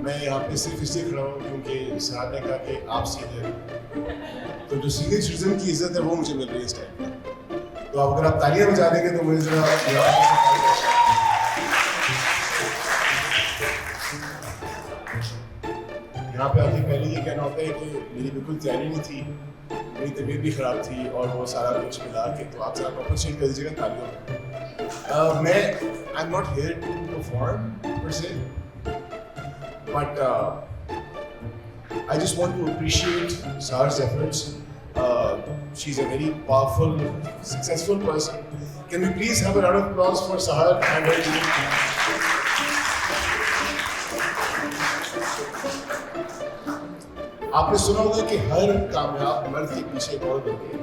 मैं यहाँ पे सिर्फ इसलिए खड़ा हूँ क्योंकि साहब ने कहा कि आप सीनियर, तो जो सीनियर सिटीजन की इज्जत है वो मुझे मिल रही है इस टाइम पे। तो अगर आप तालियां बजा देंगे तो मुझे जरा यहाँ पे आके पहले ये कहना होता है कि मेरी बिल्कुल तैयारी नहीं थी, मेरी तबीयत भी ख़राब थी और वो सारा कुछ मिला के, तो आप जरा प्रॉपर चेक कर दीजिएगा तालियों में। मैं I am not here to perform per se, but I just want to appreciate Sahar's efforts. She's a very powerful, successful person. Can we please have a round of applause for Sahar and her team? आपने सुना होगा कि हर कामयाब मर्द के पीछे एक औरत होती है।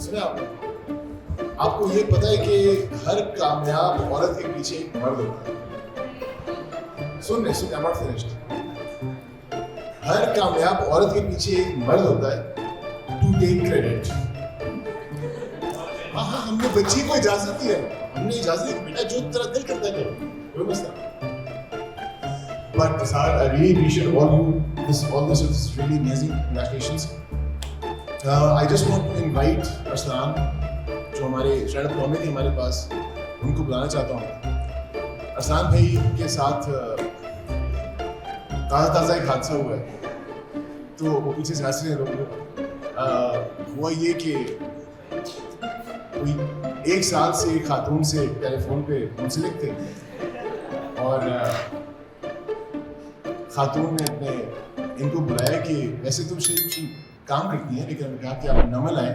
सुना आपने? आपको ये पता है कि हर कामयाब औरत के पीछे एक मर्द होता है। सुन I'm not finished. हर कामयाब औरत के पीछे एक मर्द होता है टू टेक क्रेडिट। हाँ, हमने बच्ची को इजाजत दी है, हमने इजाजत दी बेटा जो तेरा दिल करता है करो, कोई मसला। But Sahar, I really appreciate all this is really amazing. Congratulations. I just want to invite Arslan, जो हमारे स्टैंड अप कॉमेडी हमारे पास, उनको बुलाना चाहता हूँ। अरसान भाई के साथ ताज़ा एक हादसा हुआ है, तो वो पीछे से हंस रहे हैं लोग। हुआ ये कि कोई 1 साल से एक खातून से टेलीफोन पे मुंसलिक थे और खातून ने अपने इनको बुलाया कि वैसे तो काम करती हैं, लेकिन कहा कि आप नमल आए,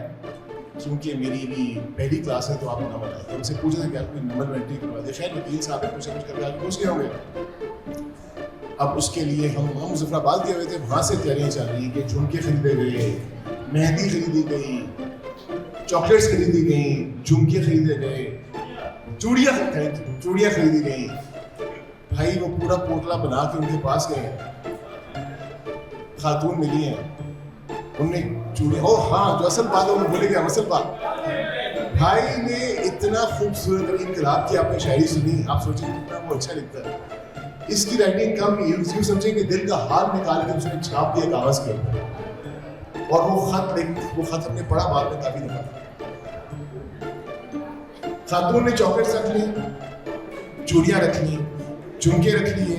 क्योंकि मेरी भी पहली क्लास है तो आप नमल आए। तो उनसे पूछा था कि आप कोई नमल एंट्री करवा दे। खैर वकील साहब ने कुछ करके आप पहुँच गए होंगे। अब उसके लिए हम मुजफ्फराबाद गए हुए थे, वहाँ से तैयारियाँ चल रही कि झुमके खरीदे गए, मेहंदी खरीदी गई, चॉकलेट्स खरीदी गई, झुमके खरीदे गए, चूड़ियाँ खरीदी गई। भाई वो पूरा पोटला बना के उनके पास गए, खातून मिली हैं, उनने चूड़ियाँ, ओ हाँ जो असल बात है वो भूल गया, असल बात। भाई ने इतना खूबसूरत और इनकलाब की आपने शायरी सुनी, आप सोचें कितना वो अच्छा लिखता है। इसकी राइटिंग कम यूं समझें कि दिल का हाल निकाल के उसने छाप दिया कागज के ऊपर, और वो खत हमने पढ़ा बाद में काफी दफा। खातून ने चॉकलेट्स रख ली, चूड़ियां रख ली, झुमके रख लिए,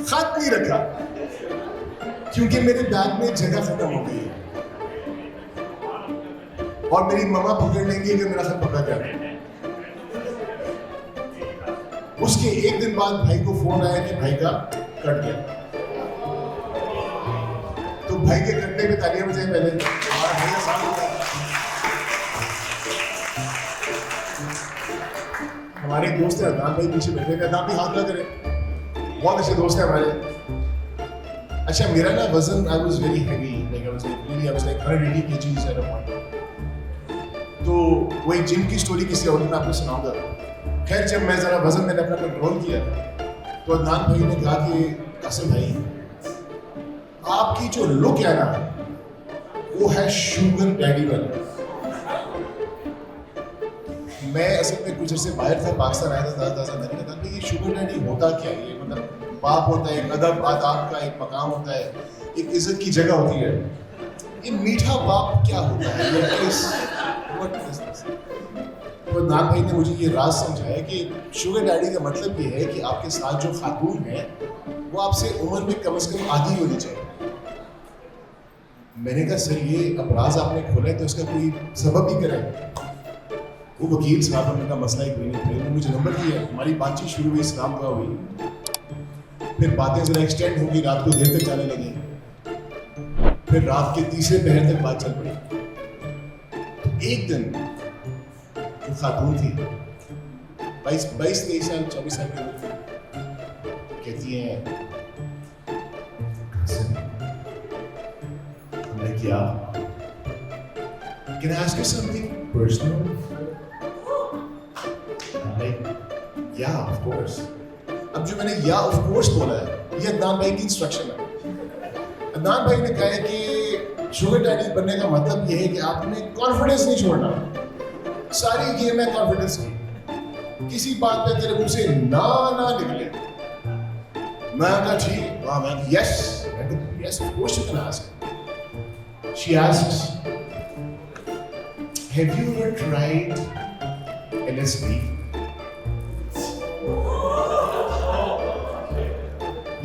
खत नहीं रखा क्योंकि मेरे बैग में जगह खत्म हो गई है और मेरी मम्मा पकड़ लेंगी कि मेरा खत पकड़ा जाए। उसके 1 दिन बाद भाई को फोन आया कि भाई का कट गया। तो भाई के कटने पे तालियां बजाएं पहले। हमारा भाई का साथ होता है। हमारे दोस्त है अदनान भाई पीछे बैठे हैं, अदनान भी हाथ ना करे, बहुत अच्छे दोस्त है हमारे। अच्छा मेरा ना वजन I was very heavy, like I was like 180 kgs at a point. तो वो एक जिम की स्टोरी किसी और मैं आपको सुनाऊंगा। खैर जब मैं जरा वजन मैंने अपना कंट्रोल किया तो अदनान भाई ने कहा कि कासिम भाई आपकी जो लुक है ना वो है शुगर डैडी वाली। मैं असल में कुछ अर्से बाहर था, पाकिस्तान आया था ताज़ा। मैंने कहा भाई ये शुगर डैडी होता क्या है? ये मतलब बाप होता है, एक अदब आदाब का एक मकाम होता है, एक इज्जत की जगह होती है। ये मीठा बाप क्या होता है? तो नान भाई ने मुझे ये राज समझाया कि शुगर डैडी का मतलब ये है कि आपके साथ जो खातून है वो आपसे उम्र में कम से कम आधी होनी चाहिए। मैंने कहा सर ये अपराध आपने खोला है तो इसका कोई सबब ही करें। वो वकील साहब ने कहा मसला ही कोई नहीं, फिर मुझे नंबर दिया, हमारी बातचीत शुरू हुई, इस्लाम का हुई, फिर बातें जरा एक्सटेंड होगी, रात को देर तक जाने लगी, फिर रात के तीसरे पहर तक बात चल पड़ी। एक दिन जो खातून थी 22-23 साल 24 साल की उम्र थी, कहती है हमने क्या Can I ask you something personal? Like, yeah, of course. अब जो मैंने या ऑफ कोर्स बोला है ये अदनान भाई की इंस्ट्रक्शन है। अदनान भाई ने कहा है कि शुगर डैडी बनने का मतलब ये है कि आपने कॉन्फिडेंस नहीं छोड़ना। सारी गेम है कॉन्फिडेंस की। किसी बात पे तेरे मुंह से ना ना निकले। मैं कहा ठीक, हाँ मैं yes, yes of course you can ask. She asks, have you ever tried LSD?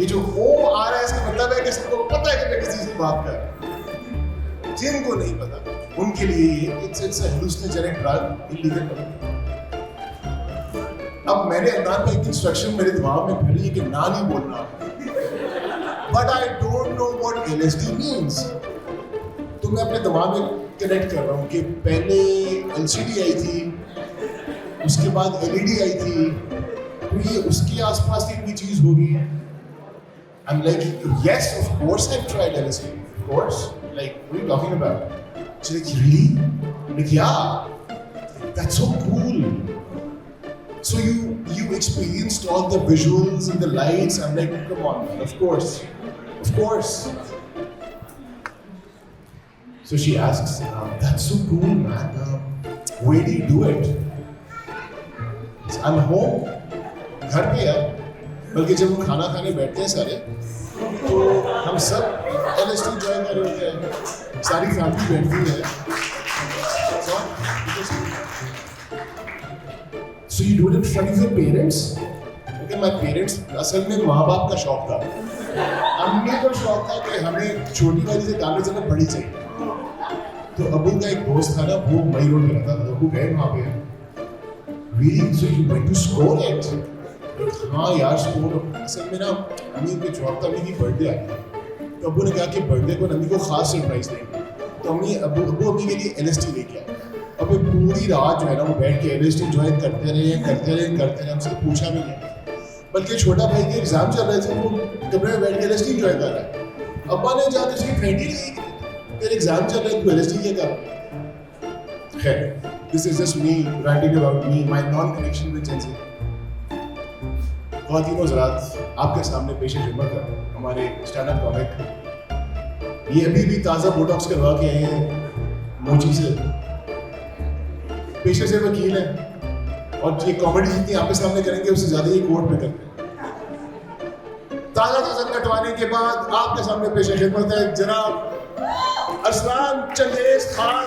ये जो ओ आ रहा है इसका मतलब है कि सबको पता है कि मैं किसी से बात कर रहा हूं। जिनको नहीं पता उनके लिए ये it's a hallucinogenic drug, illegal. अब मैंने अदनान में एक इंस्ट्रक्शन मेरे दिमाग में फैली कि ना नहीं बोलना, but I don't know what LSD means. तो मैं अपने दिमाग में कनेक्ट कर रहा हूँ कि पहले LCD आई थी, उसके बाद LED आई थी, तो ये उसके आसपास की कोई चीज होगी। I'm like, yes, of course I've tried LSD, of course. Like, what are you talking about? She's like, really? I'm like, yeah, that's so cool. So you experienced all the visuals and the lights. I'm like, come on, man, of course. So she asks, that's so cool, man. Where do you do it? I'm home. घर पे यार, बल्कि जब हम खाना खाने बैठते हैं सारे, तो हम सब LSD एंजॉय कर रहे होते हैं, सारी फैमिली बैठती है। So you do it in front of your parents? Okay, my parents असल में माँ बाप का शौक था, अम्मी को शौक था कि हमें छोटी वाली से दाने से बड़ी चाहिए। तो अबू का एक दोस्त था ना, वो मई रोड में रहता था, तो अबू गए वहाँ पे। Really? So you went to score it? हाँ यार, स्कूल असल में ना अम्मी के जॉब था, अम्मी की बर्थडे आई थी, तो अब्बू ने कहा कि बर्थडे को अम्मी को खास सरप्राइज देंगे। तो अब्बू अम्मी के लिए LSD लेके आए। अब वो पूरी रात जो है ना वो बैठ के LSD एंजॉय करते रहे, हमसे पूछा भी नहीं। बल्कि छोटा भाई के एग्जाम चल रहे थे, वो कमरे में बैठ के LSD एंजॉय कर रहा है। अब्बा ने जाकर उसकी फ्रेंड ही नहीं, तेरे एग्जाम चल रहे, तू LSD क्या कर। खैर, this is just me writing about me, my non connection with Gen Z. ख़वातीन हज़रात, आपके सामने पेश खिदमत है हमारे स्टैंड अप कॉमिक। ये अभी भी ताज़ा बोटॉक्स करवा के आए हैं मोची से, पेशे से वकील हैं, और ये कॉमेडी जितनी आपके सामने करेंगे उससे ज़्यादा ये कोर्ट में करते हैं। ताज़ा कटवाने के बाद आपके सामने पेश खिदमत है जनाब अरसलान चंगेज़ खान।